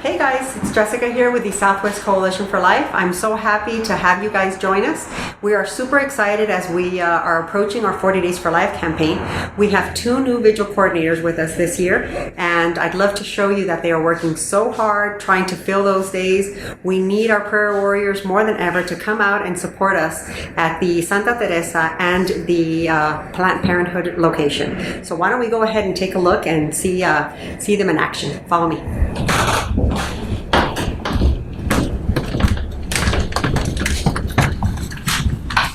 Hey guys, it's Jessica here with the Southwest Coalition for Life. I'm so happy to have you guys join us. We are super excited as we are approaching our 40 Days for Life campaign. We have 2 new vigil coordinators with us this year, and I'd love to show you that they are working so hard trying to fill those days. We need our prayer warriors more than ever to come out and support us at the Santa Teresa and the Planned Parenthood location. So why don't we go ahead and take a look and see them in action. Follow me.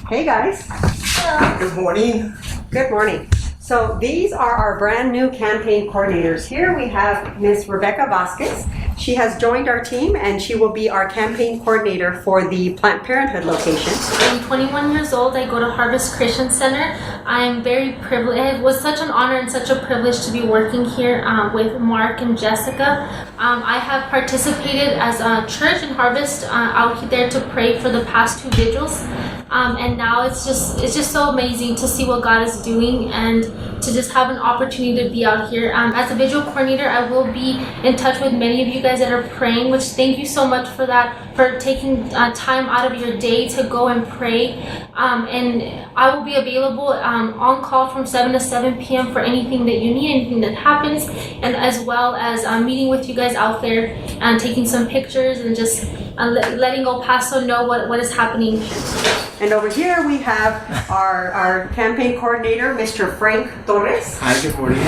Hey guys. Hello. Good morning. Good morning. So these are our brand new campaign coordinators. Here we have Miss Rebecca Vasquez. She has joined our team and she will be our campaign coordinator for the Planned Parenthood location. I'm 21 years old. I go to Harvest Christian Center. I'm very privileged. It was such an honor and such a privilege to be working here with Mark and Jessica. I have participated as a church in Harvest out there to pray for the past 2 vigils. And now it's just so amazing to see what God is doing and to just have an opportunity to be out here. As a vigil coordinator, I will be in touch with many of you guys that are praying, which thank you so much for that, for taking time out of your day to go and pray. And I will be available on call from 7 to 7 p.m. for anything that you need, anything that happens, and as well as meeting with you guys out there and taking some pictures and just letting El Paso know what is happening. And over here we have our campaign coordinator, Mr. Frank Torres. Hi, good morning.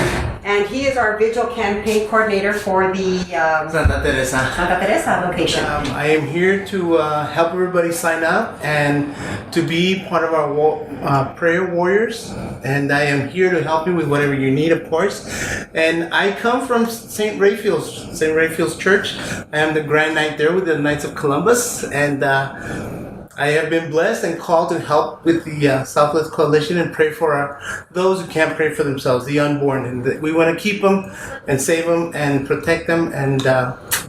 And he is our vigil campaign coordinator for the Santa Teresa location. I am here to help everybody sign up and to be part of our prayer warriors. And I am here to help you with whatever you need, of course. And I come from St. Raphael's Church. I am the Grand Knight there with the Knights of Columbus. And I have been blessed and called to help with the Southwest Coalition and pray for those who can't pray for themselves, the unborn. And we want to keep them and save them and protect them and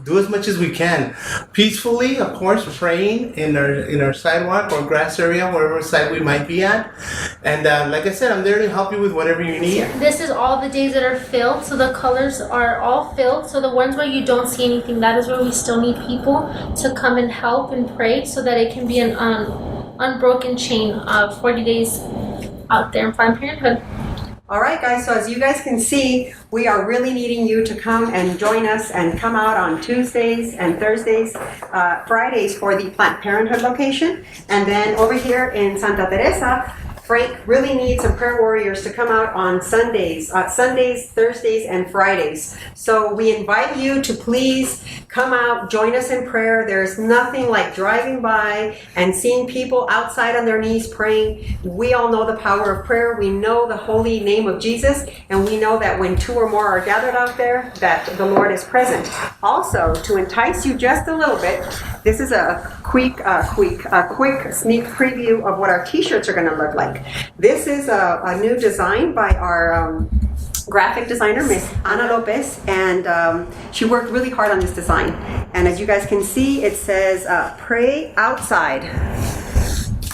do as much as we can. Peacefully, of course, praying in our sidewalk or grass area, wherever side we might be at. And like I said, I'm there to help you with whatever you need. This is all the days that are filled, so the colors are all filled. So the ones where you don't see anything, that is where we still need people to come and help and pray so that it can be an unbroken chain of 40 days out there in Planned Parenthood. All right, guys, so as you guys can see, we are really needing you to come and join us and come out on Tuesdays and Thursdays, Fridays for the Planned Parenthood location. And then over here in Santa Teresa, Frank really needs some prayer warriors to come out on Sundays, Thursdays, and Fridays. So we invite you to please come out, join us in prayer. There's nothing like driving by and seeing people outside on their knees praying. We all know the power of prayer. We know the holy name of Jesus, and we know that when 2 or more are gathered out there, that the Lord is present. Also, to entice you just a little bit, this is a quick sneak preview of what our t-shirts are going to look like. This is a new design by our graphic designer, Miss Ana Lopez, and she worked really hard on this design. And as you guys can see, it says pray outside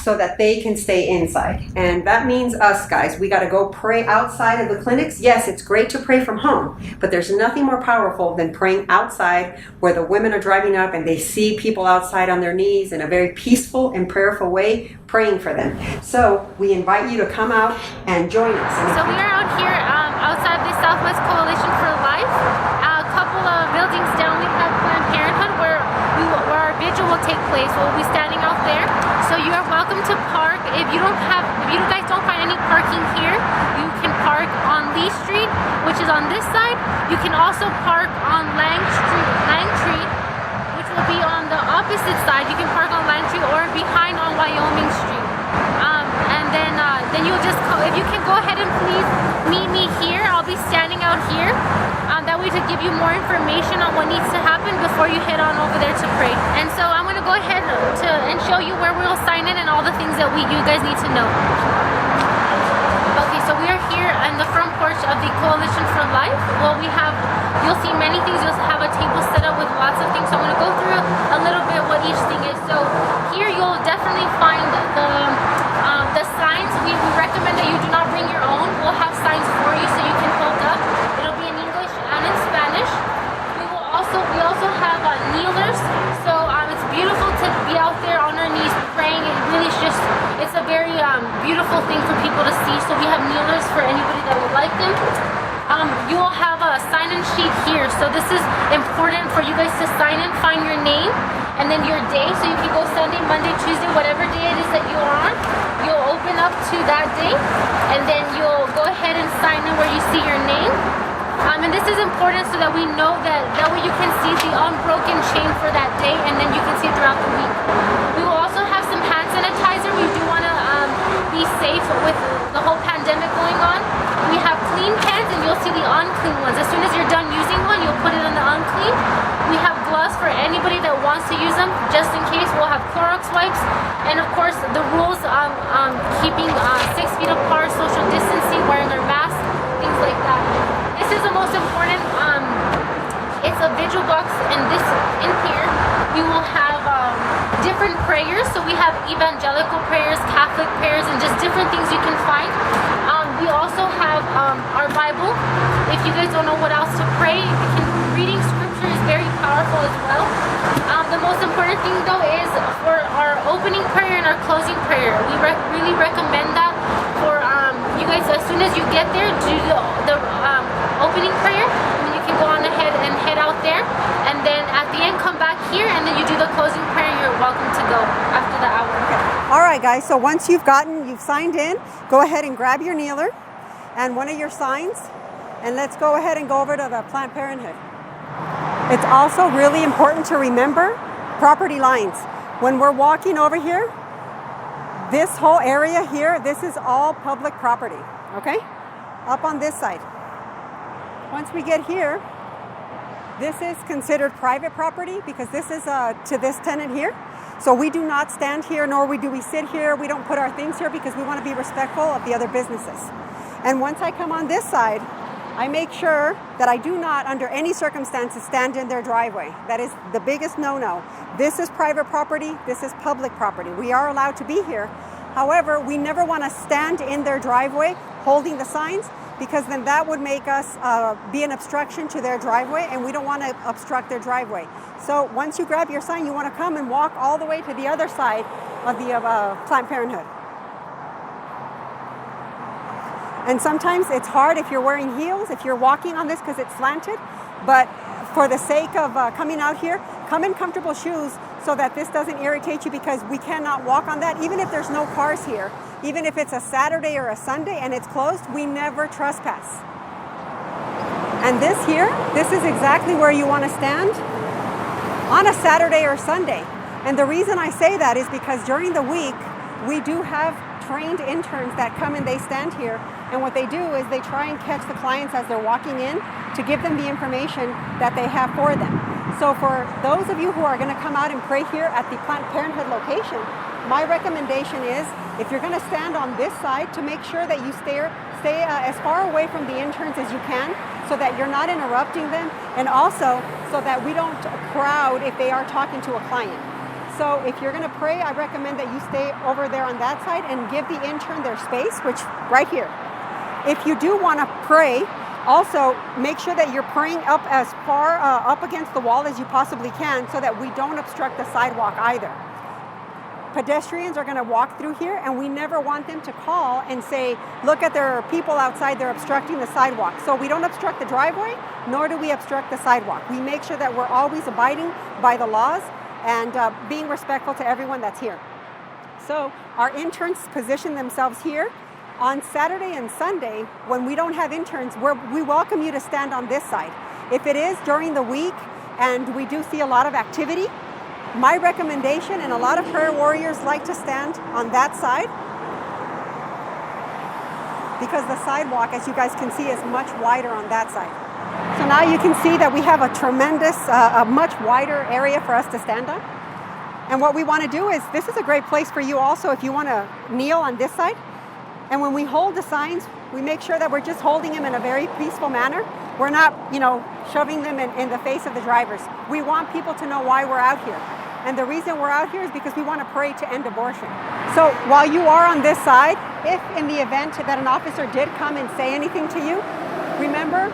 so that they can stay inside. And that means us, guys. We got to go pray outside of the clinics. Yes, it's great to pray from home, but there's nothing more powerful than praying outside where the women are driving up and they see people outside on their knees in a very peaceful and prayerful way, praying for them. So we invite you to come out and join us. So we are out here outside the Southwest Coalition for Life. A couple of buildings down, we have Planned Parenthood where our vigil will take place. We'll be standing out there. So you are welcome to park. If you guys don't find any parking here, you can park on Lee Street, which is on this side. You can also park on Langtree, which will be on the opposite side. You can park on Langtree or behind on Wyoming Street. And then you'll just if you can go ahead and please meet me here. I'll be standing out here. That way to give you more information on what needs to happen before you head on over there to pray. And so I'm going to go ahead and show you where we'll sign in and all the things that you guys need to know. Okay, so we are here on the front porch of the Coalition for Life. Well, you'll see many things. You'll have a table set up with lots of things. So I'm going to go through a little bit what each thing is. So here you'll definitely find the signs. We recommend that you do not bring your own. We'll have signs for you so you can hold up. It'll be in English and in Spanish. We also have beautiful thing for people to see. So we have kneelers for anybody that would like them. You will have a sign-in sheet here. So this is important for you guys to sign in, find your name, and then your day. So you can go Sunday, Monday, Tuesday, whatever day it is that you're on. You'll open up to that day, and then you'll go ahead and sign in where you see your name. And this is important so that we know that way you can see the unbroken chain for that day, and then you can see throughout the week. We will also have some hand sanitizer. We do want to be safe with the whole pandemic going on. We have clean cans, and you'll see the unclean ones. As soon as you're done using one, you'll put it in the unclean. We have gloves for anybody that wants to use them, just in case. We'll have Clorox wipes, and of course the rules on keeping 6 feet apart, social distancing, wearing our masks, things like that. This is the most important. It's a vigil box, and this in here we will have different prayers. So we have evangelical prayers, Catholic prayers, and just different things you can find. We also have our Bible. If you guys don't know what else to pray, reading scripture is very powerful as well. The most important thing though is for our opening prayer and our closing prayer. We really recommend that for you guys. As soon as you get there, do the opening prayer, and then you can go on ahead and head out there, and then at the end come back here, and then you do the closing prayer. You're welcome to go after the hour. All right, guys, so once you've signed in, go ahead and grab your kneeler and one of your signs, and let's go ahead and go over to the Planned Parenthood. It's also really important to remember property lines. When we're walking over here, this whole area here, this is all public property, okay? Up on this side. Once we get here, this is considered private property because this is to this tenant here. So we do not stand here, nor do we sit here. We don't put our things here because we want to be respectful of the other businesses. And once I come on this side, I make sure that I do not, under any circumstances, stand in their driveway. That is the biggest no-no. This is private property. This is public property. We are allowed to be here. However, we never want to stand in their driveway holding the signs, because then that would make us be an obstruction to their driveway, and we don't want to obstruct their driveway. So once you grab your sign, you want to come and walk all the way to the other side of the Planned Parenthood. And sometimes it's hard if you're wearing heels, if you're walking on this because it's slanted, but for the sake of coming out here, come in comfortable shoes so that this doesn't irritate you, because we cannot walk on that. Even if there's no cars here, even if it's a Saturday or a Sunday and it's closed, we never trespass. And this here, this is exactly where you want to stand on a Saturday or Sunday. And the reason I say that is because during the week, we do have trained interns that come and they stand here. And what they do is they try and catch the clients as they're walking in to give them the information that they have for them. So for those of you who are going to come out and pray here at the Planned Parenthood location, my recommendation is, if you're going to stand on this side, to make sure that you stay as far away from the interns as you can, so that you're not interrupting them, and also so that we don't crowd if they are talking to a client. So if you're going to pray, I recommend that you stay over there on that side and give the intern their space, which right here. If you do want to pray, also make sure that you're praying up as far up against the wall as you possibly can, so that we don't obstruct the sidewalk either. Pedestrians are going to walk through here, and we never want them to call and say, look at, there are people outside, they're obstructing the sidewalk. So we don't obstruct the driveway, nor do we obstruct the sidewalk. We make sure that we're always abiding by the laws and being respectful to everyone that's here. So our interns position themselves here. On Saturday and Sunday, when we don't have interns, we welcome you to stand on this side. If it is during the week and we do see a lot of activity, my recommendation, and a lot of prayer warriors like to stand on that side, because the sidewalk, as you guys can see, is much wider on that side. So now you can see that we have a tremendous, a much wider area for us to stand on. And what we want to do is, this is a great place for you also if you want to kneel on this side. And when we hold the signs, we make sure that we're just holding them in a very peaceful manner. We're not, shoving them in the face of the drivers. We want people to know why we're out here. And the reason we're out here is because we want to pray to end abortion. So while you are on this side, if in the event that an officer did come and say anything to you, remember,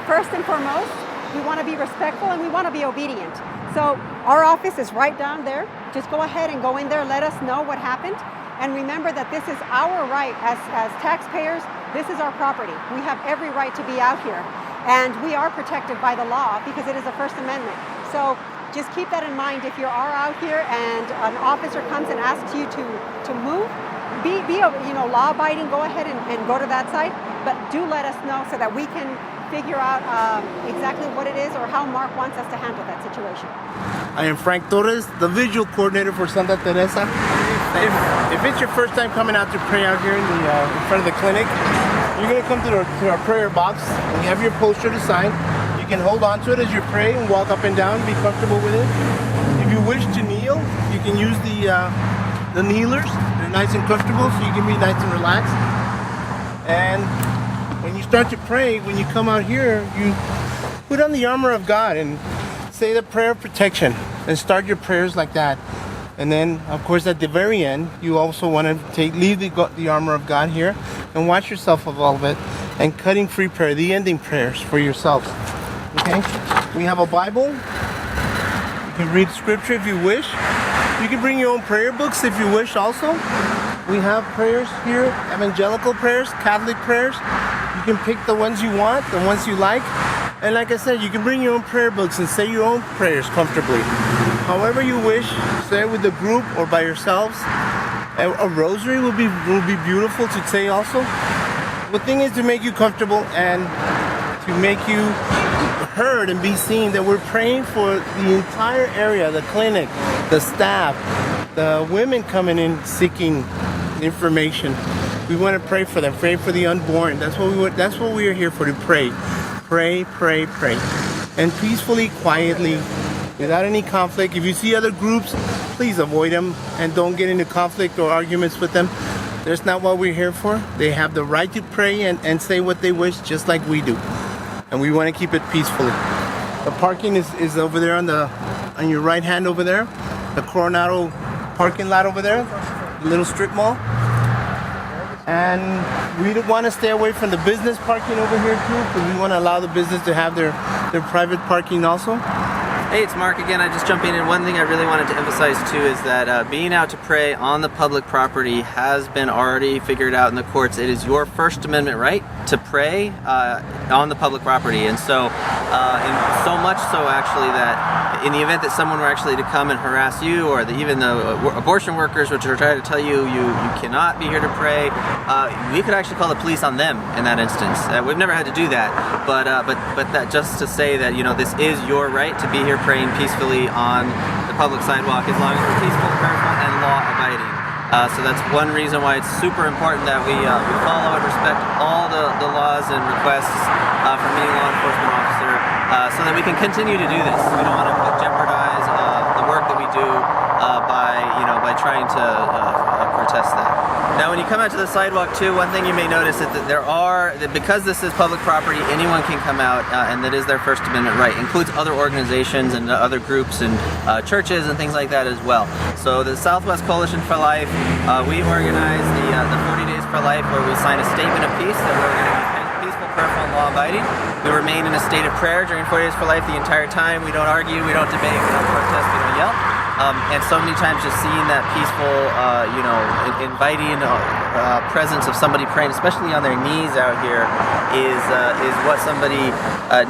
first and foremost, we want to be respectful and we want to be obedient. So our office is right down there. Just go ahead and go in there, let us know what happened, And remember that this is our right as taxpayers. This is our property. We have every right to be out here. And we are protected by the law because it is a First Amendment. So just keep that in mind. If you are out here and an officer comes and asks you to move, be law-abiding, go ahead and go to that side. But do let us know so that we can figure out exactly what it is or how Mark wants us to handle that situation. I am Frank Torres, the visual coordinator for Santa Teresa. If it's your first time coming out to pray out here in front of the clinic, you're going to come to our prayer box. We have your poster to sign. You can hold on to it as you pray and walk up and down, be comfortable with it. If you wish to kneel, you can use the kneelers. They're nice and comfortable, so you can be nice and relaxed. And when you start to pray, when you come out here, you put on the armor of God and say the prayer of protection and start your prayers like that. And then, of course, at the very end, you also want to leave the armor of God here and watch yourself of all of it and cutting free prayer, the ending prayers for yourselves. Okay? We have a Bible. You can read scripture if you wish. You can bring your own prayer books if you wish also. We have prayers here, evangelical prayers, Catholic prayers. You can pick the ones you want, the ones you like. And like I said, you can bring your own prayer books and say your own prayers comfortably. However you wish, say it with a group or by yourselves. A rosary will be beautiful to say also. The thing is to make you comfortable and to make you heard and be seen that we're praying for the entire area, the clinic, the staff, the women coming in seeking information. We want to pray for them, pray for the unborn. That's what we are here for, to pray. Pray, pray, pray. And peacefully, quietly, without any conflict. If you see other groups, please avoid them and don't get into conflict or arguments with them. That's not what we're here for. They have the right to pray and say what they wish, just like we do. And we want to keep it peacefully. The parking is over there on your right hand over there. The Coronado parking lot over there, the little strip mall. And we want to stay away from the business parking over here too, because we want to allow the business to have their private parking also. Hey, it's Mark again. I just jump in, and one thing I really wanted to emphasize too is that being out to pray on the public property has been already figured out in the courts. It is your First Amendment right to pray on the public property, and so so much so actually that in the event that someone were actually to come and harass you, or even the abortion workers which are trying to tell you cannot be here to pray, we could actually call the police on them in that instance. We've never had to do that, but that just to say that this is your right to be here praying peacefully on the public sidewalk as long as we're peaceful, prayerful, and law-abiding. So that's one reason why it's super important that we follow and respect all the laws and requests from any law enforcement officer so that we can continue to do this. We don't want to jeopardize the work that we do by trying to protest that. Now, when you come out to the sidewalk too, one thing you may notice is that because this is public property, anyone can come out, and that is their First Amendment right. It includes other organizations and other groups and churches and things like that as well. So the Southwest Coalition for Life, we organize the 40 Days for Life, where we sign a statement of peace that we're going to be peaceful, prayerful, and law-abiding. We remain in a state of prayer during 40 Days for Life the entire time. We don't argue, we don't debate, we don't protest, we don't yell. And so many times just seeing that peaceful, inviting presence of somebody praying, especially on their knees out here, is what somebody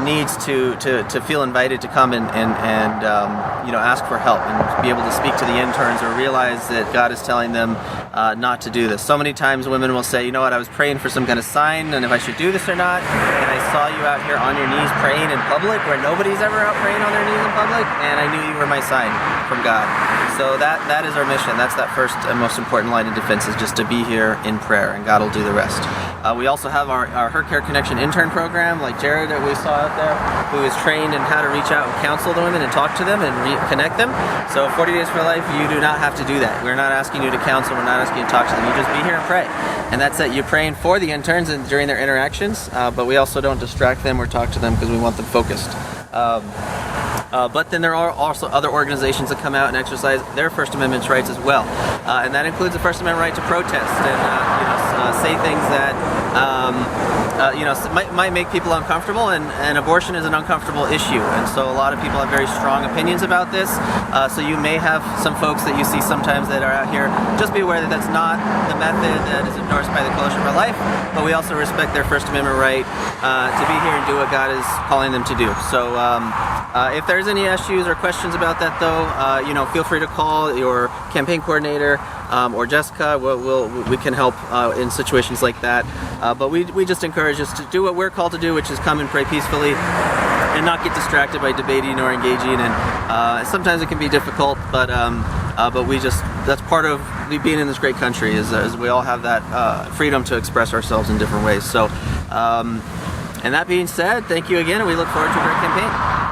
needs to feel invited to come and ask for help and be able to speak to the interns or realize that God is telling them not to do this. So many times women will say, I was praying for some kind of sign and if I should do this or not, and I saw you out here on your knees praying in public where nobody's ever out praying on their knees in public, and I knew you were my sign from God. So that is our mission. That's that first and most important line of defense, is just to be here in prayer, and God will do the rest. We also have our Her Care Connection intern program, like Jared that we saw out there, who is trained in how to reach out and counsel the women and talk to them and connect them. So 40 Days for Life, you do not have to do that. We're not asking you to counsel. We're not asking you to talk to them. You just be here and pray. And that's it. You're praying for the interns and during their interactions, but we also don't distract them or talk to them because we want them focused. But then there are also other organizations that come out and exercise their First Amendment rights as well, and that includes the First Amendment right to protest and say things that might make people uncomfortable, and abortion is an uncomfortable issue, and so a lot of people have very strong opinions about this. So you may have some folks that you see sometimes that are out here. Just be aware that that's not the method that is endorsed by the Coalition for Life, but we also respect their First Amendment right to be here and do what God is calling them to do. So if there's any issues or questions about that, though, feel free to call your campaign coordinator or Jessica. We can help in situations like that. But we just encourage us to do what we're called to do, which is come and pray peacefully and not get distracted by debating or engaging. And sometimes it can be difficult, but that's part of being in this great country is we all have that freedom to express ourselves in different ways. So, and that being said, thank you again, and we look forward to a great campaign.